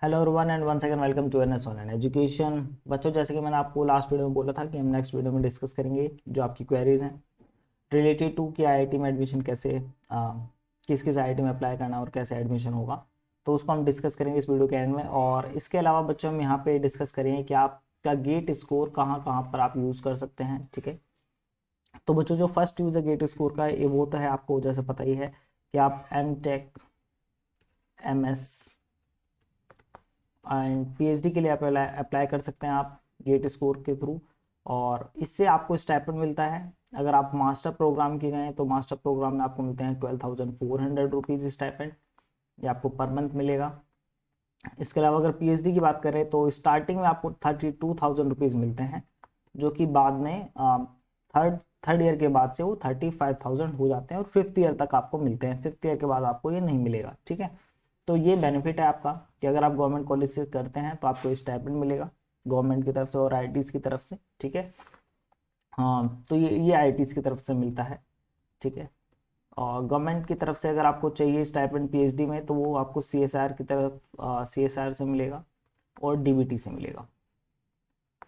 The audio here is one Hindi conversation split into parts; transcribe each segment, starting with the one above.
Hello everyone and once again welcome to NS online education. बच्चों, जैसे कि मैंने आपको लास्ट वीडियो में बोला था कि हम नेक्स्ट वीडियो में डिस्कस करेंगे जो आपकी क्वेरीज हैं रिलेटेड टू कि आईआईटी में एडमिशन कैसे किस किस आईआईटी में अप्लाई करना और कैसे एडमिशन होगा। तो उसको हम डिस्कस करेंगे इस वीडियो के एंड में। और इसके अलावा बच्चों हम यहाँ पे डिस्कस करेंगे कि आपका गेट स्कोर कहाँ कहाँ पर आप यूज़ कर सकते हैं। ठीक है, तो बच्चों जो फर्स्ट यूज़ है गेट स्कोर का, ये वो तो है, आपको जैसे पता ही है कि आप एमटेक, एमएस एंड पीएचडी के लिए अप्लाई कर सकते हैं आप गेट स्कोर के थ्रू। और इससे आपको स्टाइपेंड मिलता है। अगर आप मास्टर प्रोग्राम के गए तो मास्टर प्रोग्राम में आपको मिलते हैं 12,400 रुपीज़ स्टाइपेंड, ये आपको पर मंथ मिलेगा। इसके अलावा अगर पीएचडी की बात करें तो स्टार्टिंग में आपको 32,000 रुपीज़ मिलते हैं, जो कि बाद में थर्ड थर्ड ईयर के बाद से वो 35,000 हो जाते हैं और फिफ्थ ईयर तक आपको मिलते हैं। फिफ्थ ईयर के बाद आपको ये नहीं मिलेगा। ठीक है, तो ये बेनिफिट है आपका कि अगर आप गवर्नमेंट कॉलेज से करते हैं तो आपको स्टाइपेंड मिलेगा गवर्नमेंट की तरफ से और आईआईटीज़ की तरफ से। ठीक है, हाँ, तो ये आईआईटीज़ की तरफ से मिलता है। ठीक है, और गवर्नमेंट की तरफ से अगर आपको चाहिए स्टाइपेंड पीएचडी में तो वो आपको सीएसआर की तरफ सीएसआर से मिलेगा और डीबीटी से मिलेगा।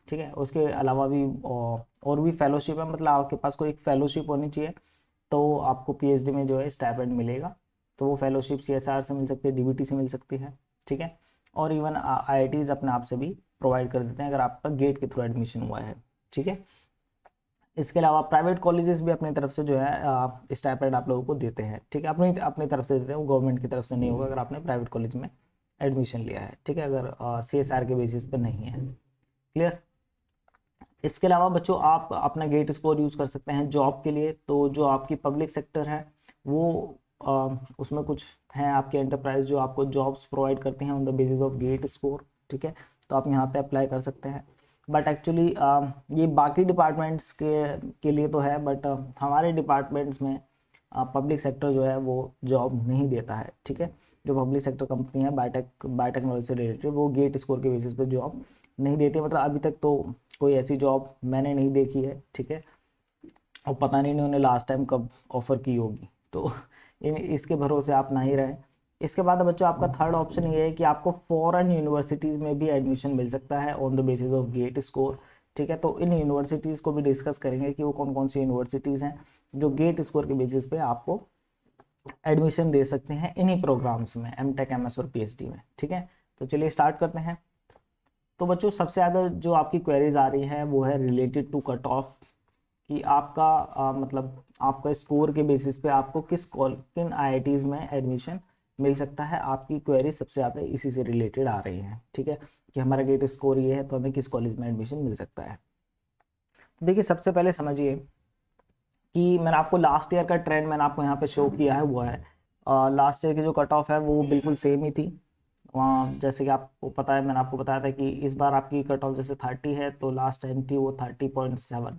ठीक है, उसके अलावा भी और भी फेलोशिप है, मतलब आपके पास कोई एक फेलोशिप होनी चाहिए तो आपको पीएचडी में जो है स्टाइपेंड मिलेगा। तो वो फेलोशिप सीएसआर से मिल सकती है, डीबीटी से मिल सकती है। ठीक है, और इवन आईआईटीज अपने आप से भी प्रोवाइड कर देते हैं अगर आपका गेट के थ्रू एडमिशन हुआ है। ठीक है, इसके अलावा प्राइवेट कॉलेजेस भी अपनी तरफ से जो है स्टाइपेंड आप लोगों को देते हैं। ठीक है, अपनी अपनी तरफ से देते हैं, वो गवर्नमेंट की तरफ से नहीं होगा अगर आपने प्राइवेट कॉलेज में एडमिशन लिया है। ठीक है, अगर सीएसआर के बेसिस पर नहीं है। क्लियर। इसके अलावा बच्चों आप अपना गेट स्कोर यूज़ कर सकते हैं जॉब के लिए। तो जो आपकी पब्लिक सेक्टर है वो उसमें कुछ हैं आपके एंटरप्राइज जो आपको जॉब्स प्रोवाइड करते हैं on the basis of GATE score. ठीक है, तो आप यहाँ पे अप्लाई कर सकते हैं। बट एक्चुअली ये बाकी डिपार्टमेंट्स के लिए तो है, बट हमारे डिपार्टमेंट्स में पब्लिक सेक्टर जो है वो जॉब नहीं देता है। ठीक है, जो पब्लिक सेक्टर कंपनी है बायोटेक्नोलॉजी से रिलेटेड, वो गेट स्कोर के बेसिस पे जॉब नहीं देती। मतलब अभी तक तो कोई ऐसी जॉब मैंने नहीं देखी है। ठीक है, और पता नहीं उन्होंने लास्ट टाइम कब ऑफ़र की होगी, तो इसके भरोसे आप ना ही रहें। इसके बाद बच्चों आपका थर्ड ऑप्शन ये है कि आपको फॉरेन यूनिवर्सिटीज़ में भी एडमिशन मिल सकता है on the basis of GATE score. ठीक है, तो इन यूनिवर्सिटीज़ को भी डिस्कस करेंगे कि वो कौन कौन सी यूनिवर्सिटीज़ हैं जो गेट स्कोर के बेसिस पे आपको एडमिशन दे सकते हैं इन्हीं प्रोग्राम्स में, एमटेक, एमएस और पीएचडी में। ठीक है, तो चलिए स्टार्ट करते हैं। तो बच्चों सबसे ज़्यादा जो आपकी क्वेरीज आ रही है वो है रिलेटेड टू कट ऑफ, कि आपका मतलब आपका स्कोर के बेसिस पे आपको किन आईआईटीज़ में एडमिशन मिल सकता है। आपकी क्वेरी सबसे ज़्यादा इसी से रिलेटेड आ रही है। ठीक है, कि हमारा गेट स्कोर ये है तो हमें किस कॉलेज में एडमिशन मिल सकता है। देखिए, सबसे पहले समझिए कि मैंने आपको लास्ट ईयर का ट्रेंड मैंने आपको यहाँ पे शो किया है, वो है लास्ट ईयर की जो कट ऑफ है वो बिल्कुल सेम ही थी। वहाँ जैसे कि आपको पता है, मैंने आपको बताया था कि इस बार आपकी कट ऑफ जैसे 30 है तो लास्ट टाइम थी वो 30.7।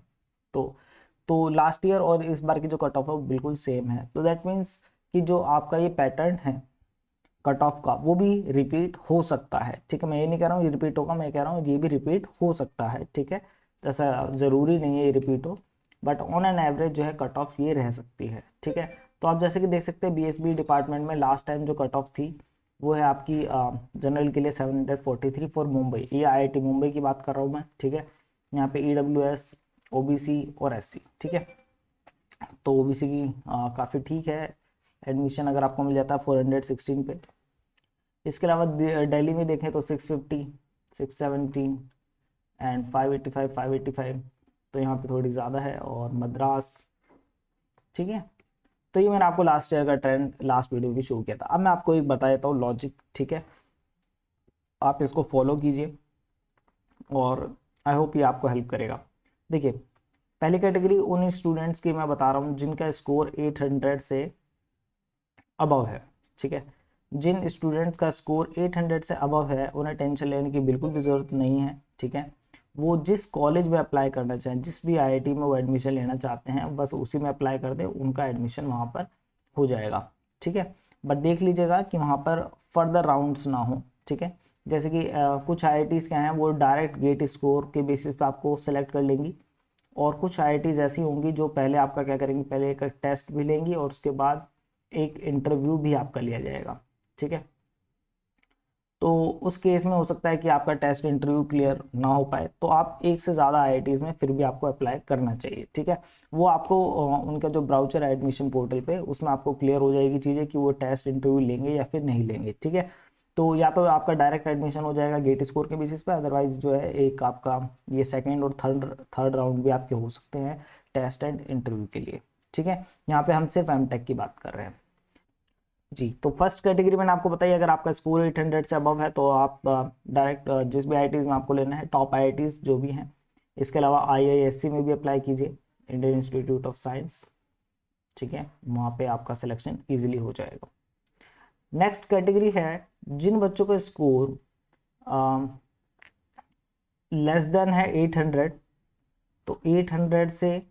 तो लास्ट ईयर और इस बार की जो कट ऑफ है वो बिल्कुल सेम है। तो दैट मीन्स कि जो आपका ये पैटर्न है कट ऑफ का वो भी रिपीट हो सकता है। ठीक है, मैं ये नहीं कह रहा हूँ ये रिपीट होगा, मैं कह रहा हूँ ये भी रिपीट हो सकता है। ठीक है, ऐसा ज़रूरी नहीं है ये रिपीट हो, बट ऑन एन एवरेज जो है कट ऑफ ये रह सकती है। ठीक है, तो आप जैसे कि देख सकते हैं बीएसबी डिपार्टमेंट में लास्ट टाइम जो कट ऑफ थी वो है आपकी जनरल के लिए 743 फॉर मुंबई, ये आईआईटी मुंबई की बात कर रहा हूँ मैं। ठीक है, यहाँ पे ईडब्ल्यूएस, ओबीसी और एससी। ठीक है, तो ओबीसी की काफ़ी ठीक है एडमिशन अगर आपको मिल जाता है 416 पे। इसके अलावा दिल्ली में देखें तो 650, 617 एंड 585, 585, तो यहाँ पे थोड़ी ज़्यादा है। और मद्रास। ठीक है, तो ये मैंने आपको लास्ट ईयर का ट्रेंड लास्ट वीडियो में भी शो किया था। अब मैं आपको एक बता देता हूँ लॉजिक। ठीक है, आप इसको फॉलो कीजिए और आई होप ये आपको हेल्प करेगा। देखिए, पहली कैटेगरी उन स्टूडेंट्स की मैं बता रहा हूँ जिनका स्कोर 800 से अबव है। ठीक है, जिन स्टूडेंट्स का स्कोर 800 से अबव है उन्हें टेंशन लेने की बिल्कुल भी ज़रूरत नहीं है। ठीक है, वो जिस कॉलेज में अप्लाई करना चाहें, जिस भी आईआईटी में वो एडमिशन लेना चाहते हैं, बस उसी में अप्लाई कर दें, उनका एडमिशन वहाँ पर हो जाएगा। ठीक है, बट देख लीजिएगा कि वहाँ पर फर्दर राउंड्स ना हो। ठीक है, जैसे कि कुछ आईआईटीज़ क्या हैं वो डायरेक्ट गेट स्कोर के बेसिस पे आपको सेलेक्ट कर लेंगी, और कुछ आईआईटीज़ ऐसी होंगी जो पहले आपका क्या करेंगी, पहले एक टेस्ट भी लेंगी और उसके बाद एक इंटरव्यू भी आपका लिया जाएगा। ठीक है, तो उस केस में हो सकता है कि आपका टेस्ट इंटरव्यू क्लियर ना हो पाए, तो आप एक से ज़्यादा आईआईटीज़ में फिर भी आपको अप्लाई करना चाहिए, ठीक है। वो आपको उनका जो ब्राउचर है एडमिशन पोर्टल पे, उसमें आपको क्लियर हो जाएगी चीज़ें कि वो टेस्ट इंटरव्यू लेंगे या फिर नहीं लेंगे, ठीक है। तो या तो आपका डायरेक्ट एडमिशन हो जाएगा गेट स्कोर के बेसिस पे, अदरवाइज जो है एक आपका ये सेकेंड और थर्ड राउंड भी आपके हो सकते हैं टेस्ट एंड इंटरव्यू के लिए, ठीक है। यहाँ पे हम सिर्फ एमटेक की बात कर रहे हैं जी। तो फर्स्ट कैटेगरी मैंने आपको बताई, अगर आपका स्कोर 800 से अबव है तो आप डायरेक्ट जिस भी आईआईटीज़ में आपको लेना है, टॉप आईआईटीज़ जो भी हैं। इसके अलावा आईआईएससी में भी अप्लाई कीजिए, इंडियन इंस्टीट्यूट ऑफ साइंस, ठीक है, वहाँ पे आपका सिलेक्शन ईजिली हो जाएगा। नेक्स्ट कैटेगरी है जिन बच्चों का स्कोर लेस देन है 800, तो 800 से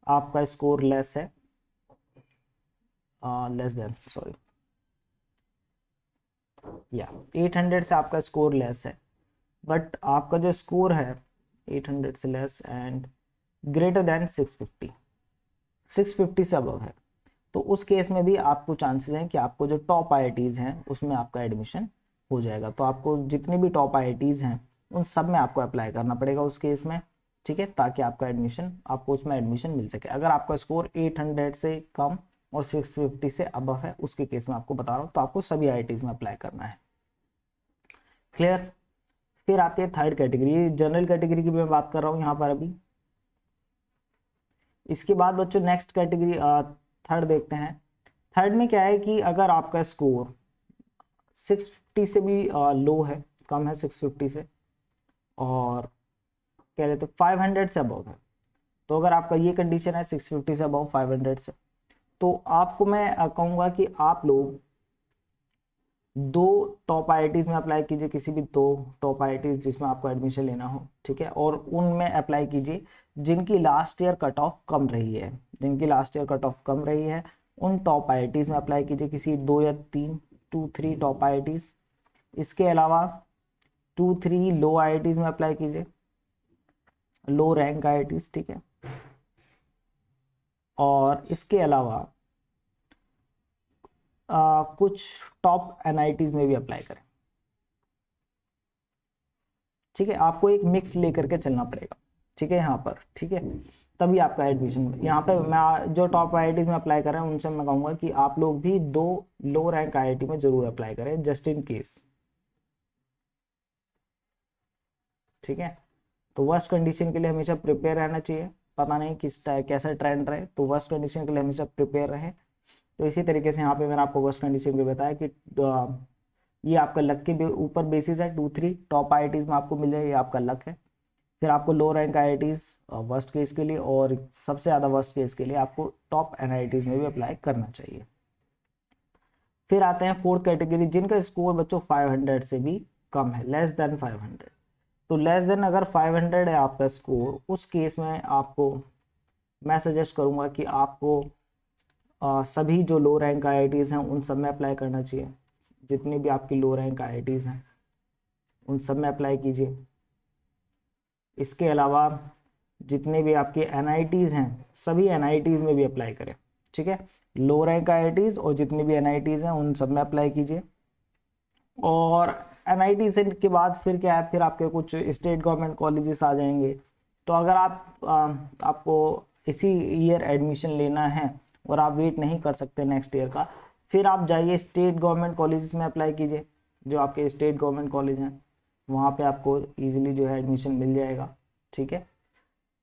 आपका स्कोर लेस है, लेस देन सॉरी या 800 से आपका स्कोर लेस है, बट आपका जो स्कोर है 800 से लेस एंड ग्रेटर देन 650 से अबव है, तो उस केस में भी आपको चांसेस हैं कि आपको जो टॉप आईआईटीज़ हैं उसमें आपका एडमिशन हो जाएगा। तो आपको जितनी भी टॉप आईआईटीज़ हैं उन सब में आपको अप्लाई करना पड़ेगा उस केस में, ठीक है, ताकि आपका एडमिशन, आपको उसमें एडमिशन मिल सके। अगर आपका स्कोर 800 से कम और 650 से अबव है, उसके केस में आपको बता रहा हूँ, तो आपको सभी आईआईटीज़ में अप्लाई करना है। क्लियर। फिर आती है थर्ड कैटेगरी, जनरल कैटेगरी की मैं बात कर रहा हूँ यहाँ पर अभी। इसके बाद बच्चों नेक्स्ट कैटेगरी थर्ड देखते हैं। थर्ड में क्या है कि अगर आपका स्कोर 650 से भी लो है, कम है 650 से, और कह रहे थे 500 से अबव है, तो अगर आपका ये कंडीशन है 650 से अबव 500 से, तो आपको मैं कहूँगा कि आप लोग दो टॉप आईआईटीज़ में अप्लाई कीजिए, किसी भी दो टॉप आईआईटीज़ जिसमें आपको एडमिशन लेना हो, ठीक है, और उनमें अप्लाई कीजिए जिनकी लास्ट ईयर कट ऑफ कम रही है, जिनकी लास्ट ईयर कट ऑफ कम रही है उन टॉप आईआईटीज़ में अप्लाई कीजिए, किसी 2 या 3 टॉप आईआईटीज़। इसके अलावा 2-3 लो आईआईटीज़ में अप्लाई कीजिए, लो रैंक आईआईटीज़, ठीक है। और इसके अलावा कुछ टॉप एनआईटीज़ में भी अप्लाई करें, ठीक है। आपको एक मिक्स लेकर के चलना पड़ेगा, ठीक है, यहाँ पर, ठीक है, तभी आपका एडमिशन। यहाँ पे मैं जो टॉप आईआईटीज़ में अप्लाई कर रहे हैं उनसे मैं कहूँगा कि आप लोग भी 2 लो रैंक आईआईटी में जरूर अप्लाई करें, जस्ट इन केस, ठीक है। तो वर्स्ट कंडीशन के लिए हमेशा प्रिपेयर रहना चाहिए, पता नहीं कैसा ट्रेंड रहे, तो वर्स्ट कंडीशन के लिए हमेशा प्रिपेयर रहे। तो इसी तरीके से यहाँ पे मैंने आपको वर्स्ट कंडीशन भी बताया कि ये आपका लक के ऊपर बेसिस है, 2-3 टॉप आईआईटीज़ में आपको मिल जाए, ये आपका लक है। फिर आपको लो रैंक आईआईटीज़ वर्स्ट केस के लिए, और सबसे ज़्यादा वर्स्ट केस के लिए आपको टॉप एनआईटीज़ में भी अप्लाई करना चाहिए। फिर आते हैं फोर्थ कैटेगरी, जिनका स्कोर बच्चों 500 से भी कम है, लेस देन 500। तो लेस देन अगर 500 है आपका स्कोर, उस केस में आपको मैं सजेस्ट करूँगा कि आपको सभी जो लो रैंक आईआईटीज़ हैं उन सब में अप्लाई करना चाहिए। जितनी भी आपकी लो रैंक आईआईटीज़ हैं उन सब में अप्लाई कीजिए। इसके अलावा जितने भी आपके एनआईटीज़ हैं सभी एनआईटीज़ में भी अप्लाई करें, ठीक है। लो रैंक आईआईटीज़ और जितनी भी एनआईटीज़ हैं उन सब में अप्लाई कीजिए। और एनआईटी से के बाद फिर क्या है, फिर आपके कुछ स्टेट गवर्नमेंट कॉलेजेस आ जाएंगे। तो अगर आपको इसी ईयर एडमिशन लेना है और आप वेट नहीं कर सकते नेक्स्ट ईयर का, फिर आप जाइए स्टेट गवर्नमेंट कॉलेजेस में अप्लाई कीजिए, जो आपके स्टेट गवर्नमेंट कॉलेज हैं वहाँ पे आपको इजीली जो है एडमिशन मिल जाएगा, ठीक है।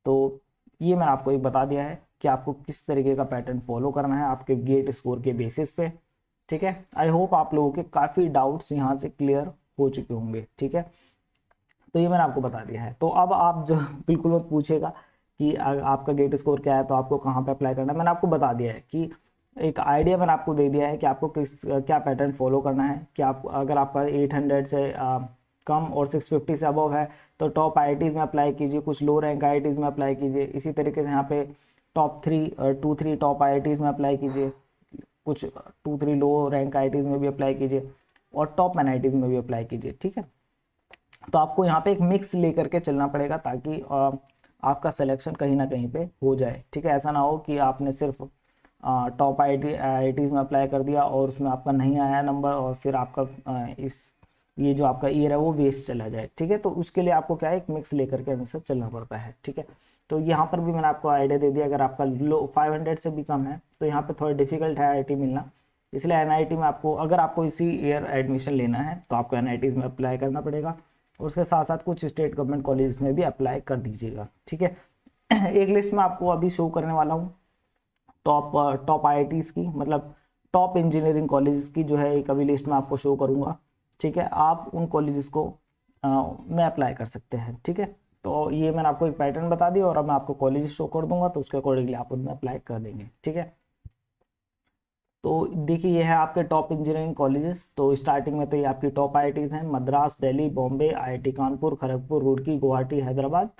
तो ये मैंने आपको एक बता दिया है कि आपको किस तरीके का पैटर्न फॉलो करना है आपके गेट स्कोर के बेसिस पे, ठीक है। आई होप आप लोगों के काफ़ी डाउट्स यहाँ से क्लियर हो चुके होंगे, ठीक है। तो ये मैंने आपको बता दिया है। तो अब आप जो बिल्कुल मत पूछेगा कि आपका गेट स्कोर क्या है तो आपको कहाँ पे अप्लाई करना है, मैंने आपको बता दिया है कि एक आइडिया मैंने आपको दे दिया है कि आपको क्या पैटर्न फॉलो करना है। कि आप अगर आपका 800 से कम और 650 से अबव है तो टॉप आईआईटीज़ में अप्लाई कीजिए, कुछ लो रैंक आईआईटीज़ में अप्लाई कीजिए। इसी तरीके से यहाँ पे टॉप 3 टॉप आईआईटीज़ में अप्लाई कीजिए, कुछ 2-3 लो रैंक आईआईटीज़ में भी अप्लाई कीजिए, और टॉप एनआईटीज़ में भी अप्लाई कीजिए, ठीक है। तो आपको यहाँ पे एक मिक्स लेकर के चलना पड़ेगा ताकि आपका सिलेक्शन कहीं ना कहीं पे हो जाए, ठीक है। ऐसा ना हो कि आपने सिर्फ टॉप आईआईटीज़ में अप्लाई कर दिया और उसमें आपका नहीं आया नंबर और फिर आपका इस ये जो आपका ईयर है वो वेस्ट चला जाए, ठीक है। तो उसके लिए आपको क्या है, एक मिक्स लेकर के हमेशा चलना पड़ता है, ठीक है। तो यहाँ पर भी मैंने आपको आइडिया दे दिया, अगर आपका लो 500 से भी कम है तो यहाँ पे थोड़ा डिफिकल्ट है आईआईटी मिलना, इसलिए एनआईटी में आपको, अगर आपको इसी ईयर एडमिशन लेना है तो आपको एनआईटी में अप्लाई करना पड़ेगा, और उसके साथ साथ कुछ स्टेट गवर्नमेंट कॉलेज में भी अप्लाई कर दीजिएगा, ठीक है। एक लिस्ट में आपको अभी शो करने वाला हूँ टॉप टॉप आईआईटीज़ की, मतलब टॉप इंजीनियरिंग कॉलेजेस की जो है एक अभी लिस्ट में आपको शो करूँगा, ठीक है। आप उन कॉलेजेस को में अप्लाई कर सकते हैं, ठीक है। तो ये मैंने आपको एक पैटर्न बता दिया, और अब मैं आपको कॉलेज शो कर दूंगा, तो उसके अकॉर्डिंगली आप उनमें अप्लाई कर देंगे, ठीक है। तो देखिए ये है आपके टॉप इंजीनियरिंग कॉलेजेस। तो स्टार्टिंग में तो ये आपकी टॉप आईआईटीज़ हैं, मद्रास, दिल्ली, बॉम्बे, आईआईटी कानपुर, खड़गपुर, रुड़की, गुवाहाटी, हैदराबाद,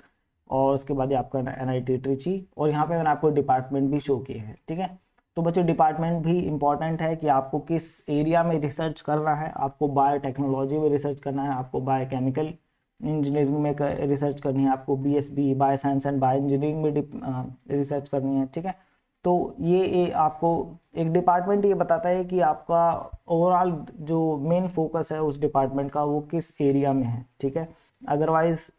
और उसके बाद ये आपका एनआईटी ट्रिची, और यहाँ पे मैंने आपको डिपार्टमेंट भी शो किए हैं, ठीक है। तो बच्चों डिपार्टमेंट भी इंपॉर्टेंट है कि आपको किस एरिया में रिसर्च करना है, आपको बायोटेक्नोलॉजी में रिसर्च करना है, आपको बायोकेमिकल इंजीनियरिंग में रिसर्च करनी है, आपको BSB bio science and bio engineering में रिसर्च करनी है, ठीक है। तो ये आपको एक डिपार्टमेंट ये बताता है कि आपका ओवरऑल जो मेन फोकस है उस डिपार्टमेंट का वो किस एरिया में है, ठीक है। अदरवाइज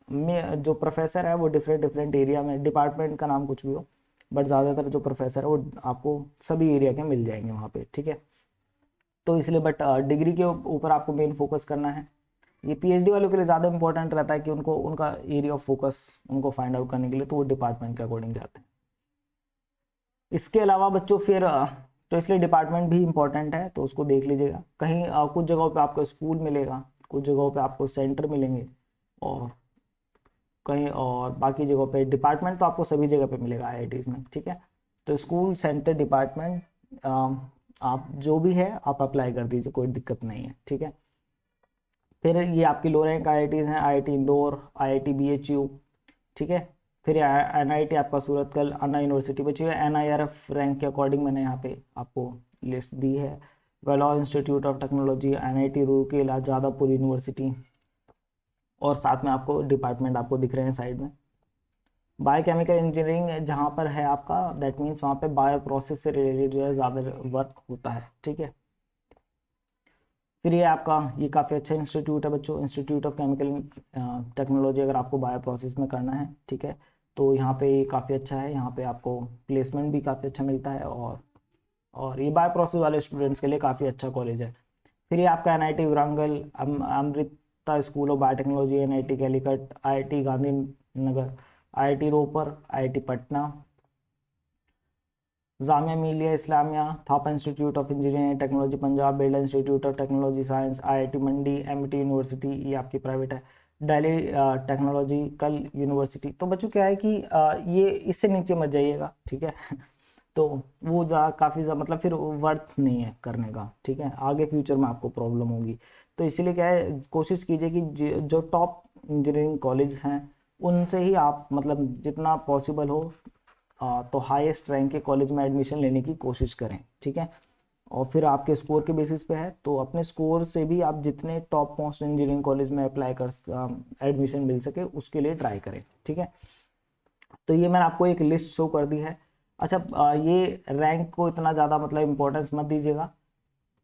में जो प्रोफेसर है वो डिफरेंट डिफरेंट एरिया में, डिपार्टमेंट का नाम कुछ भी हो, बट ज़्यादातर जो प्रोफेसर है वो आपको सभी एरिया के मिल जाएंगे वहाँ पे, ठीक है। तो इसलिए बट डिग्री के ऊपर आपको मेन फोकस करना है। ये पीएचडी वालों के लिए ज़्यादा इंपॉर्टेंट रहता है कि उनको उनका एरिया ऑफ फोकस उनको फाइंड आउट करने के लिए तो वो डिपार्टमेंट के अकॉर्डिंग जाते हैं। इसके अलावा बच्चों फिर तो इसलिए डिपार्टमेंट भी इंपॉर्टेंट है, तो उसको देख लीजिएगा। कहीं कुछ जगहों पे आपको स्कूल मिलेगा, कुछ जगहों पे आपको सेंटर मिलेंगे, और कहीं और बाकी जगहों पे डिपार्टमेंट तो आपको सभी जगह पे मिलेगा आईआईटीज़ में, ठीक है। तो स्कूल, सेंटर, डिपार्टमेंट आप जो भी है आप अप्लाई कर दीजिए, कोई दिक्कत नहीं है, ठीक है। फिर ये आपकी लो रैंक आईआईटीज़ हैं, आईआईटी इंदौर, आईआईटी बीएचयू, ठीक है। फिर एनआईटी आपका सूरतकल, अन्ना यूनिवर्सिटी बची है। एनआईआरएफ रैंक के अकॉर्डिंग मैंने यहाँ पे आपको लिस्ट दी है। Vellore Institute of Technology, NIT Rourkela, Jadavpur University, और साथ में आपको डिपार्टमेंट आपको दिख रहे हैं साइड में। बायोकेमिकल इंजीनियरिंग जहाँ पर है आपका, दैट मीन्स वहाँ पे बायो प्रोसेस से रिलेटेड जो है ज़्यादा वर्क होता है, ठीक है। फिर ये आपका ये काफ़ी अच्छा इंस्टीट्यूट है बच्चों, इंस्टीट्यूट ऑफ केमिकल टेक्नोलॉजी, अगर आपको बायो प्रोसेस में करना है, ठीक है। तो यहाँ पे ये काफ़ी अच्छा है, यहाँ पे आपको प्लेसमेंट भी काफ़ी अच्छा मिलता है, और ये बायो प्रोसेस वाले स्टूडेंट्स के लिए काफ़ी अच्छा कॉलेज है। फिर ये आपका NIT Warangal, Amrita school of biotechnology, NIT Calicut, IIT Gandhinagar, IIT Ropar, IIT Patna, Jamia Millia Islamia, Thapar institute of engineering technology Punjab, Birla institute of technology science, IIT Mandi, Amity university, ये आपकी प्राइवेट है, दिल्ली टेक्नोलॉजिकल यूनिवर्सिटी। तो बच्चों क्या है कि ये इससे नीचे मत जाइएगा, ठीक है। तो वो काफ़ी मतलब फिर वर्थ नहीं है करने का, ठीक है, आगे फ्यूचर में आपको प्रॉब्लम होगी। तो इसीलिए क्या है, कोशिश कीजिए कि जो टॉप इंजीनियरिंग कॉलेज हैं उनसे ही आप मतलब जितना पॉसिबल हो तो हाईएस्ट रैंक के कॉलेज में एडमिशन लेने की कोशिश करें, ठीक है। और फिर आपके स्कोर के बेसिस पे है, तो अपने स्कोर से भी आप जितने टॉप मोस्ट इंजीनियरिंग कॉलेज में अप्लाई कर एडमिशन मिल सके उसके लिए ट्राई करें, ठीक है। तो ये मैंने आपको एक लिस्ट शो कर दी है। अच्छा ये रैंक को इतना ज़्यादा मतलब इम्पोर्टेंस मत दीजिएगा,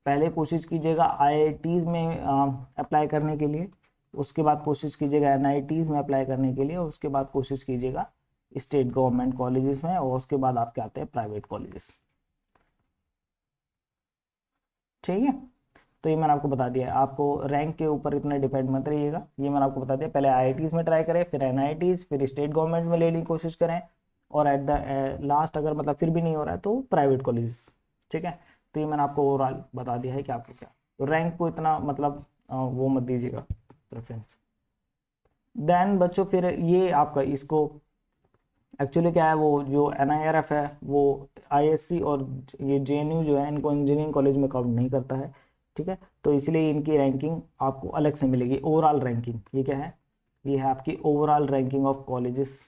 पहले कोशिश कीजिएगा आईआईटीज़ में अप्लाई करने के लिए, उसके बाद कोशिश कीजिएगा एनआईटीज़ में अप्लाई करने के लिए, और उसके बाद कोशिश कीजिएगा स्टेट गवर्नमेंट कॉलेजेस में, और उसके बाद आपके आते हैं प्राइवेट कॉलेजेस, ठीक है। तो ये मैंने आपको बता दिया है, आपको रैंक के ऊपर इतना डिपेंड मत रहिएगा, ये मैंने आपको बता दिया। पहले आईआईटीज़ में ट्राई करें, फिर एनआईटीज़, फिर स्टेट गवर्नमेंट में लेने की कोशिश करें, और एट द लास्ट अगर मतलब फिर भी नहीं हो रहा है तो प्राइवेट कॉलेजेस, ठीक है। तो ये मैंने आपको ओवरऑल बता दिया है कि आपको क्या, तो रैंक को इतना मतलब वो मत दीजिएगा प्रेफरेंस। देन बच्चों फिर ये आपका इसको एक्चुअली क्या है, वो जो एनआईआरएफ है वो आईएससी और ये जेएनयू जो है इनको इंजीनियरिंग कॉलेज में काउंट नहीं करता है, ठीक है। तो इसलिए इनकी रैंकिंग आपको अलग से मिलेगी, ओवरऑल रैंकिंग। ये क्या है, ये है आपकी ओवरऑल रैंकिंग ऑफ कॉलेजेस।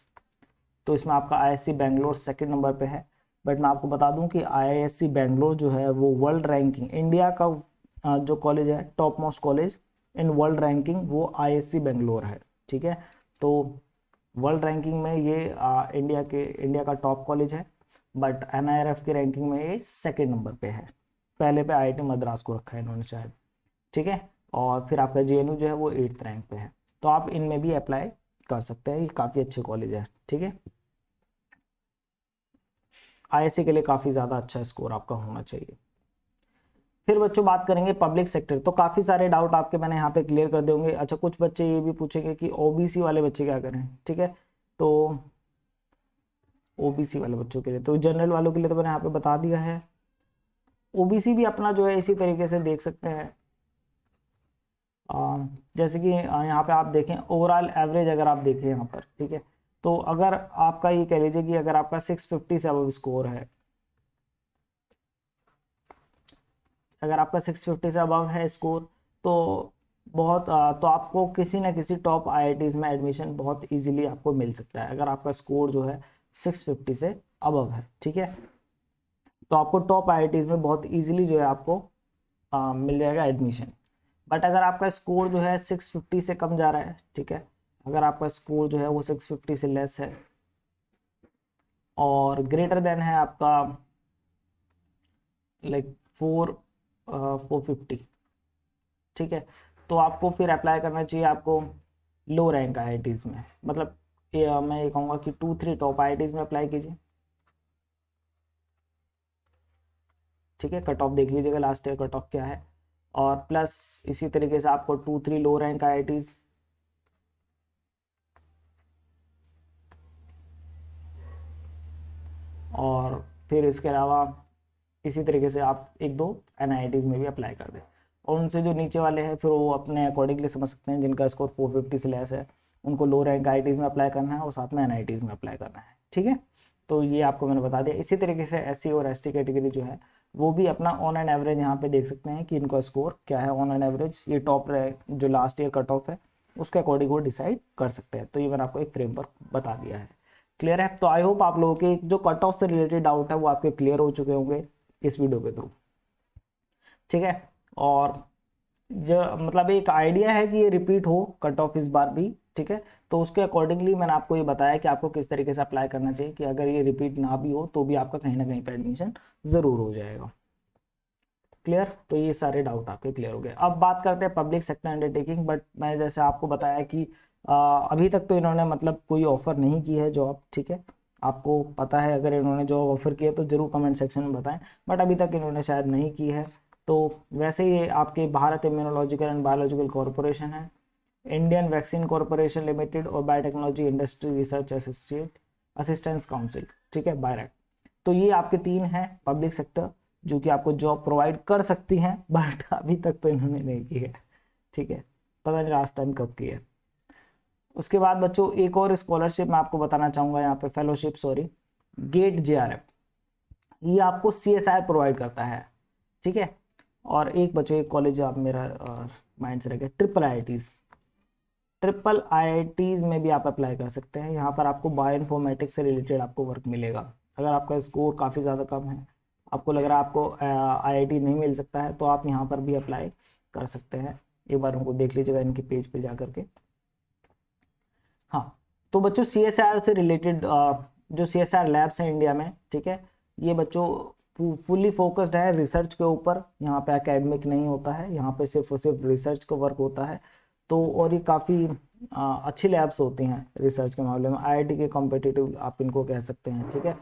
तो इसमें आपका आईएससी बेंगलोर सेकंड नंबर पे है, बट मैं आपको बता दूं कि आईआईएससी बेंगलोर जो है वो वर्ल्ड रैंकिंग, इंडिया का जो कॉलेज है top most college in world ranking वो आईएससी बेंगलोर है, ठीक है। तो वर्ल्ड रैंकिंग में ये इंडिया का टॉप कॉलेज है, बट एनआईआरएफ की रैंकिंग में ये सेकंड नंबर पे है, पहले पे आईआईटी मद्रास को रखा है इन्होंने शायद, ठीक है। और फिर आपका JNU जो है वो 8th रैंक पे है। तो आप इनमें भी अप्लाई कर सकते हैं, ये काफ़ी अच्छे कॉलेज है, ठीक है। ISC के लिए काफ़ी ज़्यादा अच्छा स्कोर आपका होना चाहिए। फिर बच्चों बात करेंगे पब्लिक सेक्टर। तो काफ़ी सारे डाउट आपके मैंने यहाँ पे क्लियर कर देंगे। अच्छा, कुछ बच्चे ये भी पूछेंगे कि OBC वाले बच्चे क्या करें, ठीक है। तो OBC वाले बच्चों के लिए, तो जनरल वालों के लिए तो मैंने यहाँ पे बता दिया है। OBC भी अपना जो है इसी तरीके से देख सकते हैं। जैसे कि यहाँ पे आप देखें ओवरऑल एवरेज, अगर आप देखें यहाँ पर, ठीक है। तो अगर आपका ये कह लीजिए कि अगर आपका 650 से अब स्कोर है, अगर आपका 650 से अबव है स्कोर, तो तो आपको किसी ना किसी टॉप IITs में एडमिशन बहुत इजीली आपको मिल सकता है, अगर आपका स्कोर जो है 650 से अबव है, ठीक है। तो आपको टॉप IITs में बहुत इजीली जो है आपको मिल जाएगा एडमिशन। बट अगर आपका स्कोर जो है 650 से कम जा रहा है, ठीक है, अगर आपका स्कोर जो है वो 650 से लेस है और ग्रेटर देन है आपका लाइक 450, ठीक है, तो आपको फिर अप्लाई करना चाहिए आपको लो रैंक IITs में। मतलब मैं ये कहूँगा कि 2-3 टॉप IITs में अप्लाई कीजिए, ठीक है। कट ऑफ देख लीजिएगा लास्ट ईयर कट ऑफ क्या है, और प्लस इसी तरीके से आपको 2-3 लो रैंक IITs, और फिर इसके अलावा इसी तरीके से आप 1-2 NIITs में भी अप्लाई कर दें। और उनसे जो नीचे वाले हैं फिर वो अपने अकॉर्डिंगली समझ सकते हैं, जिनका स्कोर 450 से लेस है उनको लो रैंक IITs में अप्लाई करना है और साथ में NIITs में अप्लाई करना है, ठीक है। तो ये आपको मैंने बता दिया। इसी तरीके से SC और ST कैटेगरी जो है वो भी अपना ऑन एंड एवरेज यहाँ पे देख सकते हैं कि इनका स्कोर क्या है ऑन एंड एवरेज। ये टॉप जो लास्ट ईयर कट ऑफ है उसके अकॉर्डिंग वो डिसाइड कर सकते हैं। तो ये मैंने आपको एक फ्रेमवर्क बता दिया है। क्लियर है? तो आई होप आप लोगों के जो कट ऑफ से रिलेटेड डाउट है वो आपके क्लियर हो चुके होंगे इस वीडियो के थ्रू, ठीक है। और जो मतलब एक आइडिया है कि ये रिपीट हो कट ऑफ इस बार भी, ठीक है। तो उसके अकॉर्डिंगली मैंने आपको ये बताया कि आपको किस तरीके से अप्लाई करना चाहिए कि अगर ये रिपीट ना भी हो तो भी आपका कहीं ना कहीं पे एडमिशन जरूर हो जाएगा। क्लियर? तो ये सारे डाउट आपके क्लियर हो गए। अब बात करते हैं पब्लिक सेक्टर अंडरटेकिंग। बट मैं जैसे आपको बताया कि अभी तक तो इन्होंने मतलब कोई ऑफर नहीं की है जॉब, ठीक है। आपको पता है अगर इन्होंने जॉब ऑफर की है तो जरूर कमेंट सेक्शन में बताएं, बट अभी तक इन्होंने शायद नहीं की है। तो वैसे ये आपके Bharat immunological and biological corporation है, इंडियन वैक्सीन कॉरपोरेशन लिमिटेड और biotechnology industry research associate assistance council, ठीक है, बायरैक। तो ये आपके 3 हैं पब्लिक सेक्टर जो कि आपको जॉब प्रोवाइड कर सकती हैं, बट अभी तक तो इन्होंने नहीं की है, ठीक है। पता नहीं लास्ट टाइम कब की है। उसके बाद बच्चों एक और स्कॉलरशिप मैं आपको बताना चाहूंगा यहाँ पे, फेलोशिप सॉरी, गेट JRF, ये आपको CSIR प्रोवाइड करता है, ठीक है। और एक बच्चों एक कॉलेज आप मेरा माइंड से रखे, ट्रिपल IITs में भी आप अप्लाई कर सकते हैं। यहाँ पर आपको बायो इन्फॉर्मेटिक्स से रिलेटेड आपको वर्क मिलेगा। अगर आपका स्कोर काफ़ी ज़्यादा कम है, आपको लग रहा है आपको IIT नहीं मिल सकता है, तो आप यहाँ पर भी अप्लाई कर सकते हैं। एक बार उनको देख लीजिएगा इनके पेज पे जा करके। हाँ, तो बच्चों CSIR से रिलेटेड जो CSIR लैब्स हैं इंडिया में, ठीक है, ये बच्चों फुल्ली फोकस्ड है रिसर्च के ऊपर। यहाँ पे एकेडमिक नहीं होता है, यहाँ पे सिर्फ और सिर्फ रिसर्च का वर्क होता है। तो और ये काफ़ी अच्छी लैब्स होती हैं रिसर्च के मामले में, IIT के कॉम्पिटिटिव आप इनको कह सकते हैं, ठीक है।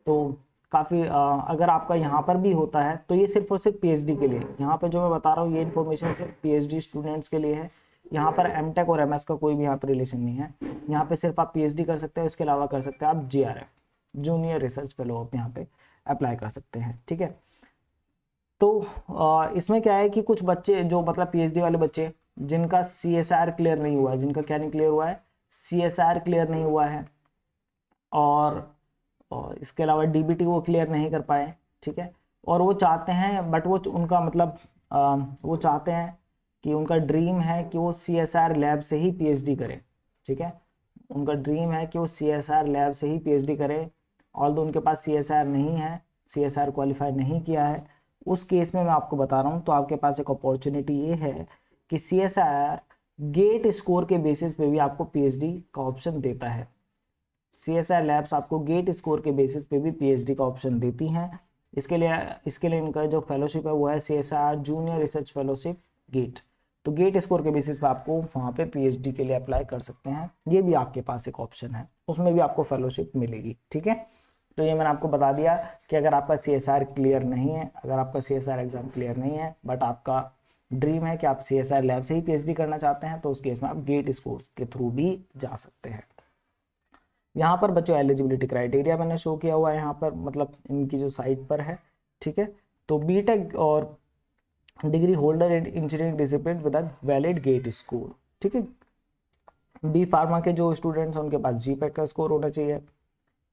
तो काफ़ी अगर आपका यहाँ पर भी होता है तो ये सिर्फ और सिर्फ PhD के लिए, यहाँ पे जो मैं बता रहा हूँ ये इन्फॉर्मेशन सिर्फ PhD स्टूडेंट्स के लिए है। यहाँ पर MTech और MS का कोई भी यहाँ पर रिलेशन नहीं है। यहाँ पे सिर्फ आप PhD कर सकते हैं, उसके अलावा कर सकते हैं आप JRF, जूनियर रिसर्च फेलो, आप यहाँ पे अप्लाई कर सकते हैं, ठीक है। तो इसमें क्या है कि कुछ बच्चे जो मतलब PhD वाले बच्चे जिनका CSIR क्लियर नहीं हुआ है, जिनका क्या नहीं क्लियर हुआ है, CSIR क्लियर नहीं हुआ है, और इसके अलावा DBT वो क्लियर नहीं कर पाए, ठीक है। और वो चाहते हैं, बट वो उनका मतलब वो चाहते हैं कि उनका ड्रीम है कि वो CSIR लैब से ही PhD करें, ठीक है। उनका ड्रीम है कि वो CSIR लैब से ही PhD करें, ऑल्दो उनके पास CSIR नहीं है, CSIR क्वालिफाई नहीं किया है। उस केस में मैं आपको बता रहा हूँ, तो आपके पास एक अपॉर्चुनिटी ये है कि CSIR गेट स्कोर के बेसिस पे भी आपको PhD का ऑप्शन देता है। CSIR लैब्स आपको गेट स्कोर के बेसिस पे भी PhD का ऑप्शन देती हैं। इसके लिए इनका जो फेलोशिप है वो है CSIR Junior Research Fellowship GATE. तो गेट स्कोर के बेसिस पे आपको वहाँ पे पीएचडी के लिए अप्लाई कर सकते हैं, ये भी आपके पास एक ऑप्शन है, उसमें भी आपको फेलोशिप मिलेगी। ठीक है, तो ये मैंने आपको बता दिया कि अगर आपका CSR क्लियर नहीं है, अगर आपका CSR एग्जाम क्लियर नहीं है बट आपका ड्रीम है कि आप CSR लैब से ही पीएचडी करना चाहते हैं, तो उस केस में आप गेट स्कोर के थ्रू भी जा सकते हैं। यहाँ पर बच्चों एलिजिबिलिटी क्राइटेरिया मैंने शो किया हुआ है यहाँ पर, मतलब इनकी जो साइट पर है। ठीक है, तो बीटेक और degree holder in engineering discipline with a valid GATE score. ठीक है, बी फार्मा के जो स्टूडेंट्स हैं उनके पास जीपैक का स्कोर होना चाहिए।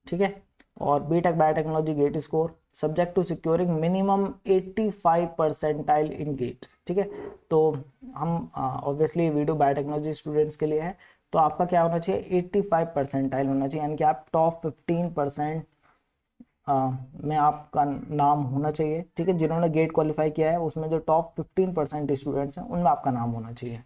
ठीक है, और BTech biotechnology GATE score subject to securing minimum 85 percentile in GATE. ठीक है, तो हम ऑब्वियसली वीडियो बायोटेक्नोलॉजी स्टूडेंट्स के लिए है, तो आपका क्या होना चाहिए 85 परसेंटाइल होना चाहिए, यानी कि आप टॉप 15% में आपका नाम होना चाहिए। ठीक है, जिन्होंने गेट क्वालिफाई किया है उसमें जो टॉप 15% स्टूडेंट्स हैं उनमें आपका नाम होना चाहिए।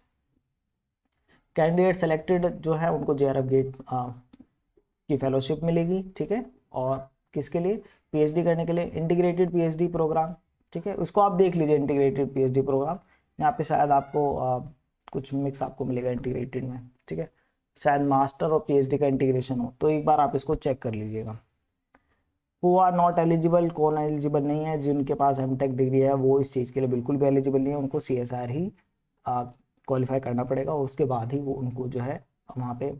कैंडिडेट सेलेक्टेड जो है उनको JRF गेट की फेलोशिप मिलेगी। ठीक है, और किसके लिए, पीएचडी करने के लिए, इंटीग्रेटेड पीएचडी प्रोग्राम। ठीक है, उसको आप देख लीजिए इंटीग्रेटेड पीएचडी प्रोग्राम, यहाँ पे शायद आपको कुछ मिक्स आपको मिलेगा इंटीग्रेटेड में। ठीक है, शायद मास्टर और पीएचडी का इंटीग्रेशन हो, तो एक बार आप इसको चेक कर लीजिएगा। हु आर नॉट एलिजिबल, कौन एलिजिबल नहीं है, जिनके पास एमटेक डिग्री है वो इस चीज़ के लिए बिल्कुल भी एलिजिबल नहीं है, उनको CSR ही क्वालिफाई करना पड़ेगा, उसके बाद ही वो उनको जो है वहाँ पे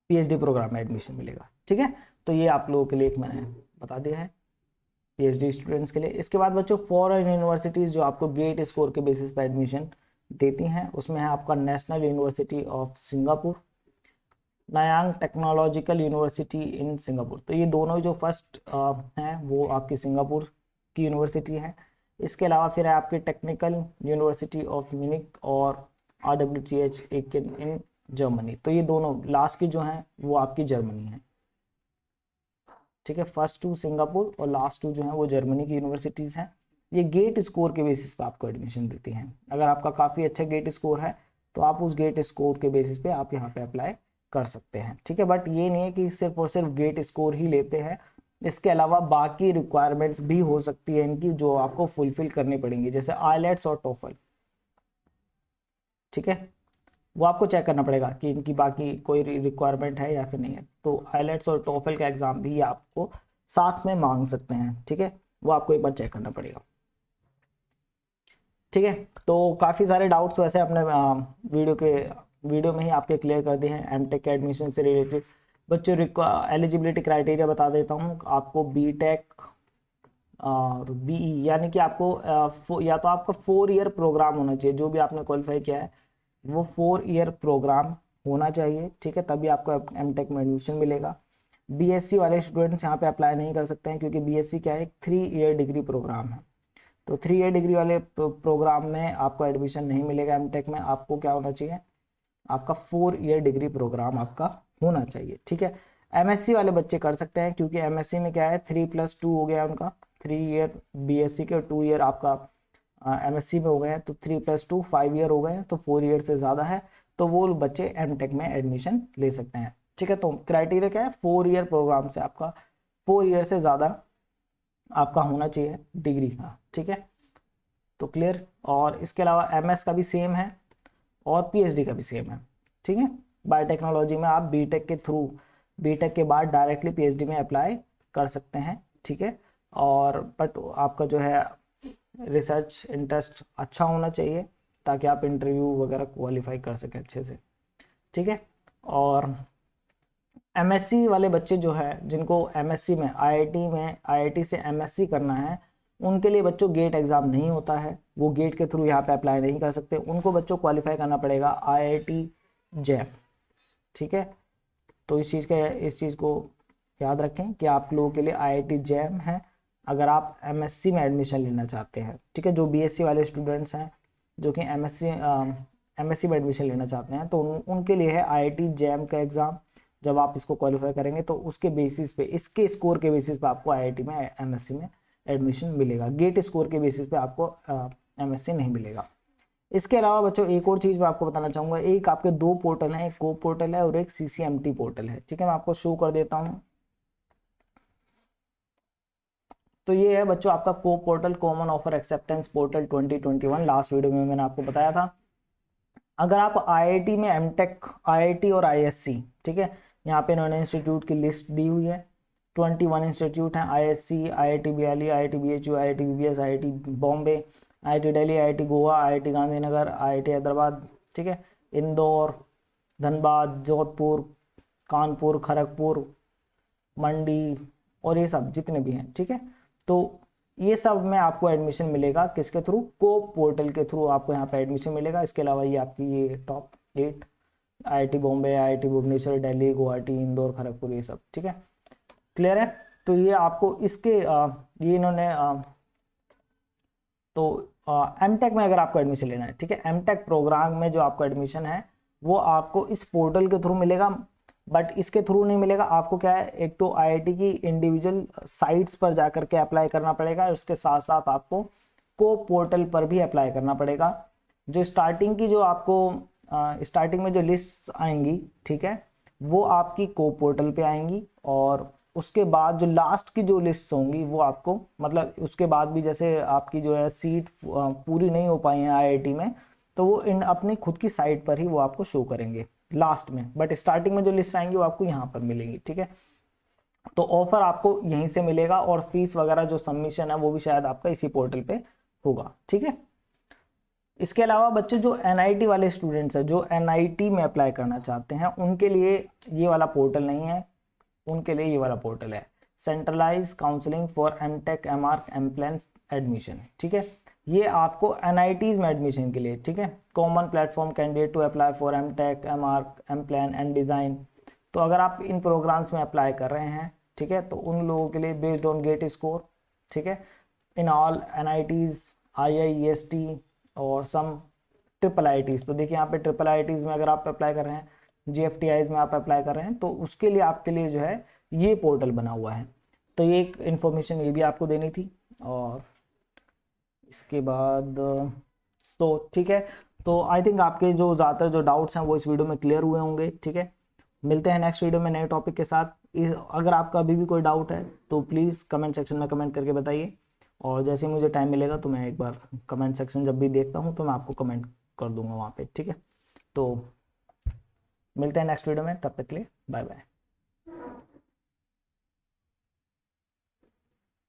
पीएचडी प्रोग्राम में एडमिशन मिलेगा। ठीक है, तो ये आप लोगों के लिए एक मैंने बता दिया है पीएचडी स्टूडेंट्स के लिए। इसके बाद बच्चों फॉरेन यूनिवर्सिटीज़ जो आपको गेट स्कोर के बेसिस पर एडमिशन देती हैं, उसमें है आपका national university of Singapore, Nanyang technological university in Singapore. तो ये दोनों जो फर्स्ट हैं वो आपकी सिंगापुर की यूनिवर्सिटी है। इसके अलावा फिर है आपकी टेक्निकल यूनिवर्सिटी ऑफ म्यूनिख और RWTH एक इन जर्मनी। तो ये दोनों लास्ट की जो हैं वो आपकी जर्मनी है। ठीक है, फर्स्ट 2 सिंगापुर और लास्ट 2 जो हैं वो जर्मनी की यूनिवर्सिटीज़ हैं। ये गेट स्कोर के बेसिस पे आपको एडमिशन देती हैं। अगर आपका काफ़ी अच्छा गेट स्कोर है तो आप उस गेट स्कोर के बेसिस पे आप यहाँ पे अप्लाई कर सकते हैं। ठीक है, बट ये नहीं है कि सिर्फ और सिर्फ गेट स्कोर ही लेते हैं, इसके अलावा बाकी रिक्वायरमेंट्स भी हो सकती है इनकी जो आपको फुलफिल करनी पड़ेंगी, जैसे आईलेट्स और टोफल। ठीक है, वो आपको चेक करना पड़ेगा कि इनकी बाकी कोई रिक्वायरमेंट है या फिर नहीं है। तो आईलेट्स और टोफल का एग्जाम भी आपको साथ में मांग सकते हैं। ठीक है, वो आपको एक बार चेक करना पड़ेगा। ठीक है, तो काफ़ी सारे डाउट्स वैसे अपने वीडियो में ही आपके क्लियर कर दिए हैं एमटेक के एडमिशन से रिलेटेड। बच्चों एलिजिबिलिटी क्राइटेरिया बता देता हूँ आपको। बीटेक और BE यानी कि आपको या तो आपका 4 ईयर प्रोग्राम होना चाहिए, जो भी आपने क्वालिफाई किया है वो 4 ईयर प्रोग्राम होना चाहिए। ठीक है, तभी आपको एमटेक में एडमिशन मिलेगा। BSc वाले स्टूडेंट्स यहाँ पे अप्लाई नहीं कर सकते हैं, क्योंकि BSc क्या है, एक 3 ईयर डिग्री प्रोग्राम है। तो 3 ईयर डिग्री वाले प्रोग्राम में आपको एडमिशन नहीं मिलेगा एमटेक में। आपको क्या होना चाहिए, आपका 4 ईयर डिग्री प्रोग्राम आपका होना चाहिए। ठीक है, MSc वाले बच्चे कर सकते हैं, क्योंकि MSc में क्या है 3+2 हो गया उनका, 3 ईयर BSc के और 2 ईयर आपका MSc में हो गए हैं, तो 3+2 5 ईयर हो गए हैं, तो 4 ईयर से ज़्यादा है, तो वो बच्चे एमटेक में एडमिशन ले सकते हैं। ठीक है, तो क्राइटेरिया क्या है, 4 ईयर प्रोग्राम से आपका 4 ईयर से ज़्यादा आपका होना चाहिए डिग्री का। ठीक है, तो क्लियर। और इसके अलावा MS का भी सेम है और PhD का भी सेम है। ठीक है, बायोटेक्नोलॉजी में आप बीटेक के थ्रू, बीटेक के बाद डायरेक्टली PhD में अप्लाई कर सकते हैं। ठीक है, और बट आपका जो है रिसर्च इंटरेस्ट अच्छा होना चाहिए, ताकि आप इंटरव्यू वगैरह क्वालिफाई कर सकें अच्छे से। ठीक है, और MSc वाले बच्चे जो है जिनको MSc में IIT से MSc करना है, उनके लिए बच्चों गेट एग्ज़ाम नहीं होता है, वो गेट के थ्रू यहाँ पे अप्लाई नहीं कर सकते, उनको बच्चों क्वालिफाई करना पड़ेगा IIT JAM। ठीक है, तो इस चीज़ को याद रखें कि आप लोगों के लिए IIT JAM है अगर आप MSc में एडमिशन लेना चाहते हैं। ठीक है, जो BSc वाले स्टूडेंट्स हैं जो कि MSc में एडमिशन लेना चाहते हैं, तो उनके लिए है IIT JAM का एग्ज़ाम। जब आप इसको क्वालिफाई करेंगे तो उसके बेसिस पे, इसके स्कोर के बेसिस पे आपको IIT में MSc में एडमिशन मिलेगा। गेट स्कोर के बेसिस पे आपको MSc नहीं मिलेगा। इसके अलावा बच्चों एक और चीज़ मैं आपको बताना चाहूँगा, एक आपके 2 पोर्टल हैं, एक को पोर्टल है और एक CCMT पोर्टल है। ठीक है, मैं आपको शो कर देता हूँ। तो ये है बच्चों आपका को portal, common offer acceptance portal 2021। Last video में मैंने आपको बताया था अगर आप आईआईटी में एमटेक, आईआईटी और आईएससी, ठीक है, यहाँ पे इन्होंने इंस्टीट्यूट की लिस्ट दी हुई है, 21 इंस्टीट्यूट हैं, ISC, IIT Bhilai, IIT BHU, IIT BBS, IIT Bombay, IIT Delhi, IIT Goa, IIT Gandhinagar, IIT Hyderabad, ठीक है, इंदौर, धनबाद, जोधपुर, कानपुर, खड़गपुर, मंडी, और ये सब जितने भी हैं, ठीक है। तो ये सब में आपको एडमिशन मिलेगा किसके थ्रू, कोप पोर्टल के थ्रू आपको यहाँ पे एडमिशन मिलेगा। इसके अलावा ये आपकी ये top 8 IIT Bombay, IIT Bhubaneswar, Delhi, Guwahati, Indore, Kharagpur, ये सब, ठीक है, क्लियर है। तो ये आपको इसके ये इन्होंने तो एमटेक में अगर आपको एडमिशन लेना है, ठीक है, एमटेक प्रोग्राम में जो आपको एडमिशन है वो आपको इस पोर्टल के थ्रू मिलेगा, बट इसके थ्रू नहीं मिलेगा। आपको क्या है, एक तो आईआईटी की इंडिविजुअल साइट्स पर जाकर के अप्लाई करना पड़ेगा, उसके साथ साथ आपको को पोर्टल पर भी अप्लाई करना पड़ेगा। जो स्टार्टिंग की जो आपको स्टार्टिंग में जो लिस्ट आएंगी, ठीक है, वो आपकी को पोर्टल पे आएंगी, और उसके बाद जो लास्ट की जो लिस्ट होंगी वो आपको, मतलब उसके बाद भी जैसे आपकी जो है सीट पूरी नहीं हो पाई है आईआईटी में, तो वो इन अपनी खुद की साइट पर ही वो आपको शो करेंगे लास्ट में, बट स्टार्टिंग में जो लिस्ट आएंगी वो आपको यहाँ पर मिलेंगी, ठीक है। तो ऑफर आपको यहीं से मिलेगा, और फीस वगैरह जो सबमिशन है वो भी शायद आपका इसी पोर्टल पे होगा, ठीक है। इसके अलावा बच्चों जो एनआईटी वाले स्टूडेंट्स हैं, जो एनआईटी में अप्लाई करना चाहते हैं, उनके लिए ये वाला पोर्टल नहीं है, उनके लिए ये वाला पोर्टल है, centralize counselling for MTech, MArch, MPlan admission, ठीक है। ये आपको एनआईटीज में एडमिशन के लिए, ठीक है, common platform candidate to apply for MTech, MArch, MPlan and design. तो अगर आप इन प्रोग्राम्स में अप्लाई कर रहे हैं, ठीक है, तो उन लोगों के लिए बेस्ड ऑन गेट स्कोर, ठीक है, इन ऑल एनआईटीज, आईआईएसटी और सम ट्रिपल आईटीज। तो देखिए यहाँ पे ट्रिपल आईटीज में अगर आप अप्लाई कर रहे हैं, जीएफटीआईज में आप अप्लाई कर रहे हैं, तो उसके लिए आपके लिए जो है ये पोर्टल बना हुआ है। तो ये एक इन्फॉर्मेशन ये भी आपको देनी थी। और इसके बाद तो ठीक है, तो आई थिंक आपके जो ज़्यादातर जो डाउट्स हैं वो इस वीडियो में क्लियर हुए होंगे, ठीक है। मिलते हैं नेक्स्ट वीडियो में नए टॉपिक के साथ। अगर आपका अभी भी कोई डाउट है तो प्लीज़ कमेंट सेक्शन में कमेंट करके बताइए, और जैसे ही मुझे टाइम मिलेगा तो मैं एक बार कमेंट सेक्शन जब भी देखता हूँ तो मैं आपको कमेंट कर दूंगा वहाँ पे, ठीक है। तो मिलते हैं नेक्स्ट वीडियो में, तब तक के लिए बाय बाय।